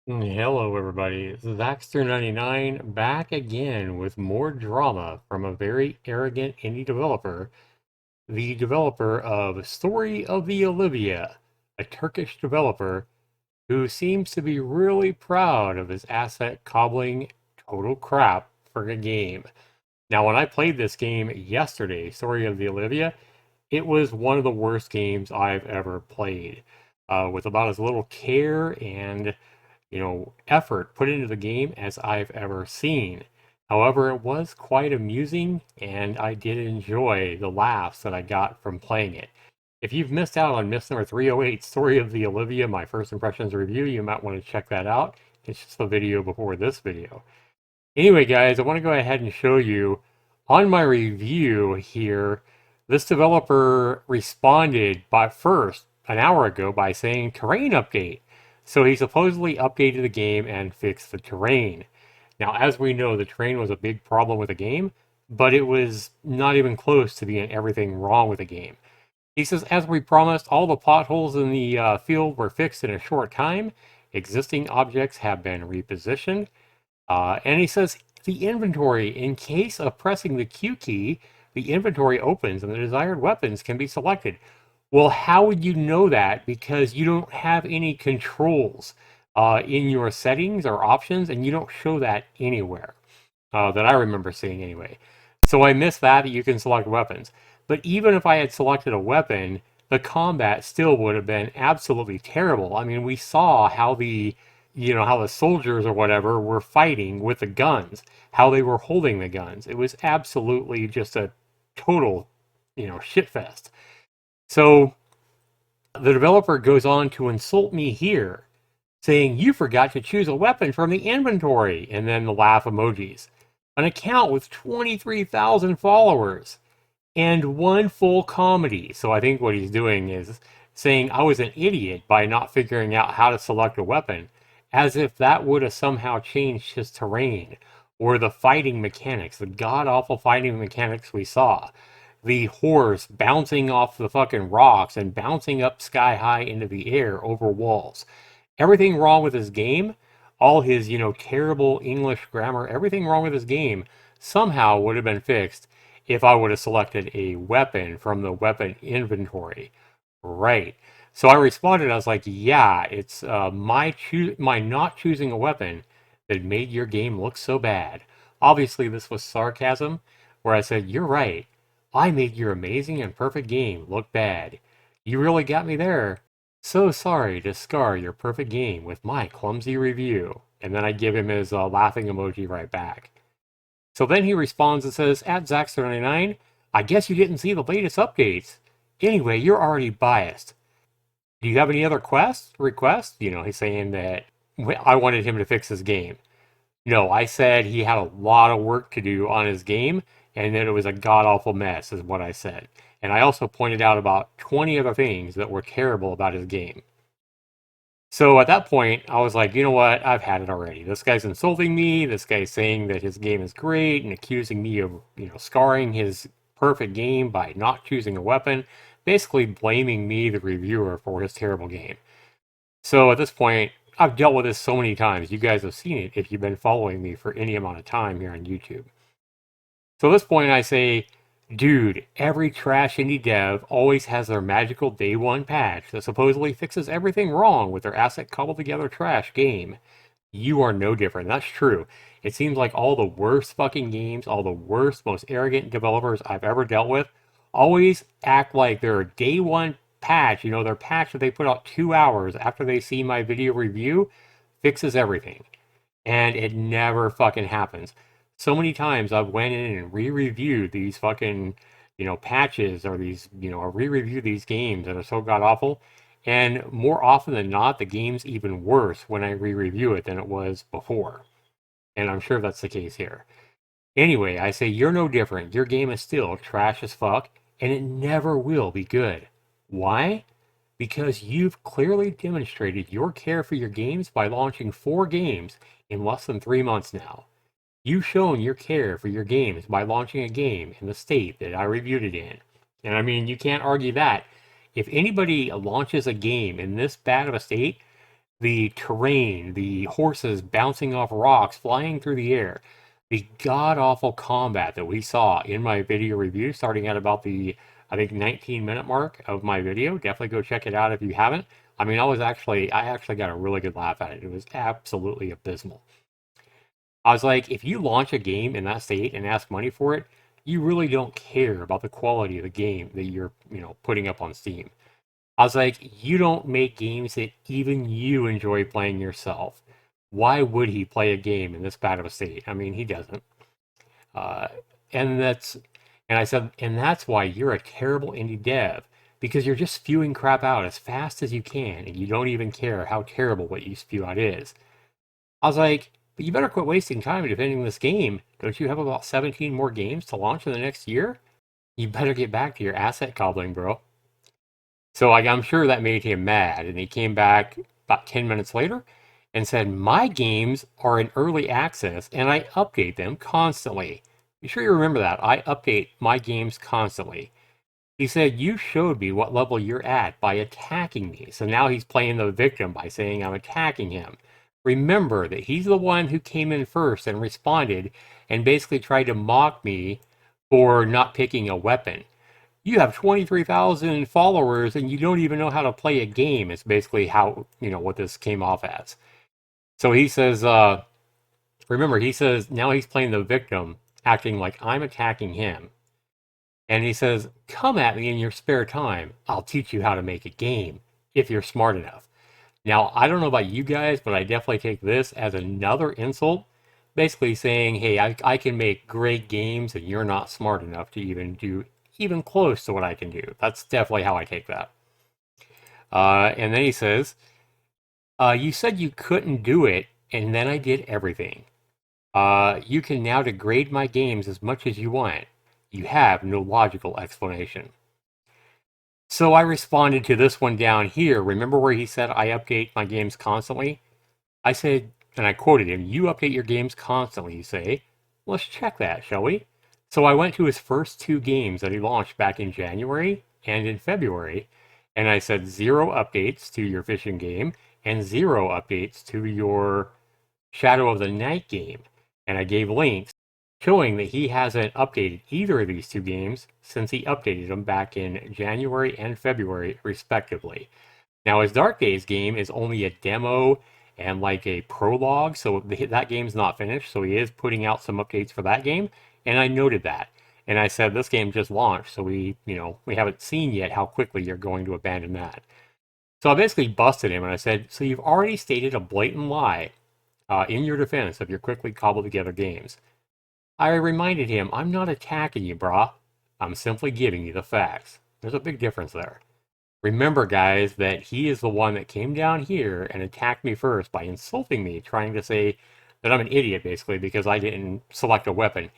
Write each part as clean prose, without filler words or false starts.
Hello, everybody. This is Axter99 back again with more drama from a very arrogant indie developer, the developer of Story of the Olivia, a Turkish developer who seems to be really proud of his asset cobbling total crap for a game. Now, when I played this game yesterday, Story of the Olivia, it was one of the worst games I've ever played. With about as little care and effort put into the game as I've ever seen. However, it was quite amusing, and I did enjoy the laughs that I got from playing it. If you've missed out on Miss Number 308, Story of the Olivia, my first impressions review, you might want to check that out. It's just the video before this video. Anyway, guys, I want to go ahead and show you on my review here. This developer responded by first an hour ago by saying terrain update. So he supposedly updated the game and fixed the terrain. Now, as we know, the terrain was a big problem with the game, but it was not even close to being everything wrong with the game. He says, as we promised, all the potholes in the field were fixed in a short time. Existing objects have been repositioned. And he says the inventory, in case of pressing the Q key, the inventory opens and the desired weapons can be selected. Well, how would you know that? Because you don't have any controls in your settings or options, and you don't show that anywhere that I remember seeing anyway. So I missed that you can select weapons. But even if I had selected a weapon, the combat still would have been absolutely terrible. I mean, we saw how the soldiers or whatever were fighting with the guns, how they were holding the guns. It was absolutely just a total, shit fest. So the developer goes on to insult me here, saying, "You forgot to choose a weapon from the inventory," and then the laugh emojis. An account with 23,000 followers and one full comedy. So I think what he's doing is saying I was an idiot by not figuring out how to select a weapon, as if that would have somehow changed his terrain or the fighting mechanics, the god awful fighting mechanics we saw. The horse bouncing off the fucking rocks and bouncing up sky high into the air over walls. Everything wrong with his game, all his, terrible English grammar, everything wrong with his game somehow would have been fixed if I would have selected a weapon from the weapon inventory. Right. So I responded, I was like, yeah, it's my not choosing a weapon that made your game look so bad. Obviously, this was sarcasm, where I said, you're right. I made your amazing and perfect game look bad. You really got me there. So sorry to scar your perfect game with my clumsy review. And then I give him his laughing emoji right back. So then he responds and says, at Zax39, I guess you didn't see the latest updates. Anyway, you're already biased. Do you have any other requests? He's saying that I wanted him to fix his game. No, I said he had a lot of work to do on his game and that it was a god awful mess, is what I said. And I also pointed out about 20 other things that were terrible about his game. So at that point, I was like, you know what? I've had it already. This guy's insulting me. This guy's saying that his game is great and accusing me of, scarring his perfect game by not choosing a weapon, basically blaming me, the reviewer, for his terrible game. So at this point, I've dealt with this so many times. You guys have seen it if you've been following me for any amount of time here on YouTube. So at this point, I say, dude, every trash indie dev always has their magical day one patch that supposedly fixes everything wrong with their asset cobbled together trash game. You are no different. That's true. It seems like all the worst fucking games, all the worst, most arrogant developers I've ever dealt with always act like their day one patch, their patch that they put out 2 hours after they see my video review fixes everything. And it never fucking happens. So many times I've went in and re-reviewed these fucking, patches or these, or re-reviewed these games that are so god awful. And more often than not, the game's even worse when I re-review it than it was before. And I'm sure that's the case here. Anyway, I say you're no different. Your game is still trash as fuck, and it never will be good. Why? Because you've clearly demonstrated your care for your games by launching 4 games in less than 3 months now. You've shown your care for your games by launching a game in the state that I reviewed it in. And I mean, you can't argue that. If anybody launches a game in this bad of a state, the terrain, the horses bouncing off rocks, flying through the air, the god awful combat that we saw in my video review, starting at about the, I think, 19-minute mark of my video. Definitely go check it out if you haven't. I mean, I actually got a really good laugh at it. It was absolutely abysmal. I was like, if you launch a game in that state and ask money for it, you really don't care about the quality of the game that you're, putting up on Steam. I was like, you don't make games that even you enjoy playing yourself. Why would he play a game in this bad of a state? I mean, he doesn't. Uh, and that's, and I said, and that's why you're a terrible indie dev, because you're just spewing crap out as fast as you can, and you don't even care how terrible what you spew out is. I was like, but you better quit wasting time defending this game. Don't you have about 17 more games to launch in the next year? You better get back to your asset cobbling, bro. So I'm sure that made him mad, and he came back about 10 minutes later and said, my games are in early access and I update them constantly. You sure you remember that? I update my games constantly. He said, you showed me what level you're at by attacking me. So now he's playing the victim by saying I'm attacking him. Remember that he's the one who came in first and responded and basically tried to mock me for not picking a weapon. You have 23,000 followers and you don't even know how to play a game. It's basically how, what this came off as. So he says, remember, he says now he's playing the victim, acting like I'm attacking him. And he says, come at me in your spare time. I'll teach you how to make a game if you're smart enough. Now, I don't know about you guys, but I definitely take this as another insult. Basically saying, hey, I can make great games and you're not smart enough to even do even close to what I can do. That's definitely how I take that. And then he says, you said you couldn't do it, and then I did everything. You can now degrade my games as much as you want. You have no logical explanation. So I responded to this one down here. Remember where he said I update my games constantly? I said, and I quoted him, you update your games constantly, you say. Let's check that, shall we? So I went to his first two games that he launched back in January and in February, and I said 0 updates to your fishing game and 0 updates to your Shadow of the Night game. And I gave links showing that he hasn't updated either of these two games since he updated them back in January and February, respectively. Now, his Dark Days game is only a demo and like a prologue, so that game's not finished, so he is putting out some updates for that game, and I noted that. And I said, this game just launched, so we haven't seen yet how quickly you're going to abandon that. So I basically busted him, and I said, so you've already stated a blatant lie in your defense of your quickly cobbled together games. I reminded him, I'm not attacking you, brah. I'm simply giving you the facts. There's a big difference there. Remember, guys, that he is the one that came down here and attacked me first by insulting me, trying to say that I'm an idiot, basically, because I didn't select a weapon.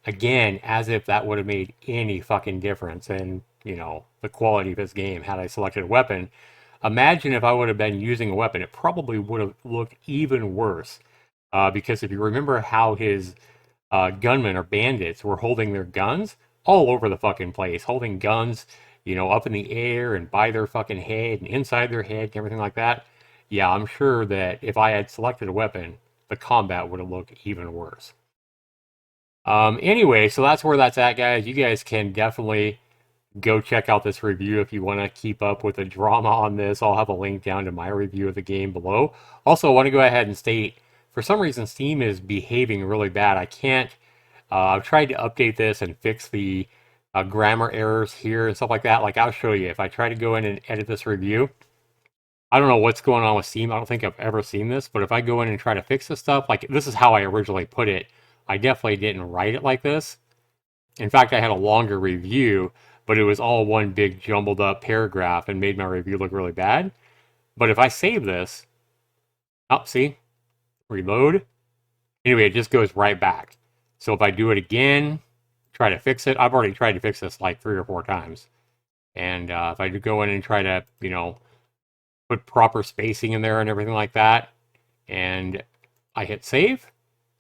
Again, as if that would have made any fucking difference in, the quality of his game had I selected a weapon. Imagine if I would have been using a weapon, it probably would have looked even worse. Because if you remember how his gunmen or bandits were holding their guns all over the fucking place, holding guns, up in the air and by their fucking head and inside their head and everything like that. Yeah, I'm sure that if I had selected a weapon, the combat would have looked even worse. Anyway, so that's where that's at, guys. You guys can definitely go check out this review if you want to keep up with the drama on this. I'll have a link down to my review of the game below. Also, I want to go ahead and state, for some reason, Steam is behaving really bad. I can't, I've tried to update this and fix the grammar errors here and stuff like that. Like, I'll show you. If I try to go in and edit this review, I don't know what's going on with Steam. I don't think I've ever seen this, but if I go in and try to fix this stuff, like, this is how I originally put it. I definitely didn't write it like this. In fact, I had a longer review, but it was all one big jumbled up paragraph and made my review look really bad. But if I save this, oh, see, reload. Anyway, it just goes right back. So if I do it again, try to fix it, I've already tried to fix this like 3 or 4 times. And if I do go in and try to, put proper spacing in there and everything like that, and I hit save,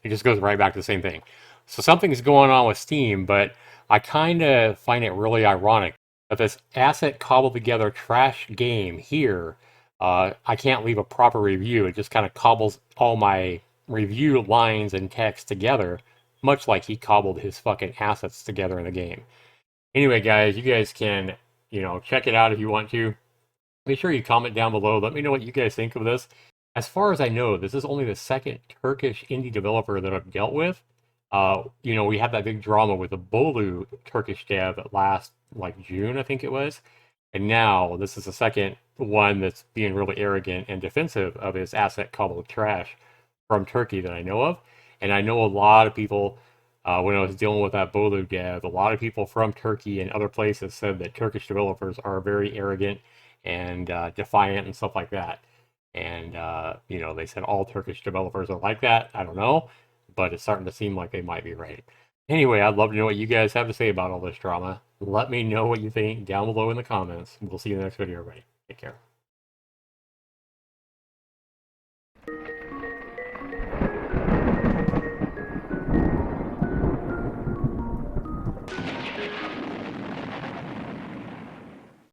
it just goes right back to the same thing. So something's going on with Steam, but I kind of find it really ironic that this asset cobbled together trash game here I can't leave a proper review. It just kind of cobbles all my review lines and text together, much like he cobbled his fucking assets together in the game. Anyway, guys, you guys can, check it out if you want to. Make sure you comment down below. Let me know what you guys think of this. As far as I know, this is only the second Turkish indie developer that I've dealt with. We had that big drama with the Bolu Turkish dev last, like, June, I think it was. And now this is the second one that's being really arrogant and defensive of his asset cobbled trash from Turkey that I know of. And I know a lot of people, when I was dealing with that Bolu dev, a lot of people from Turkey and other places said that Turkish developers are very arrogant and defiant and stuff like that. And, they said all Turkish developers are like that. I don't know, but it's starting to seem like they might be right. Anyway, I'd love to know what you guys have to say about all this drama. Let me know what you think down below in the comments. We'll see you in the next video, everybody. Take care.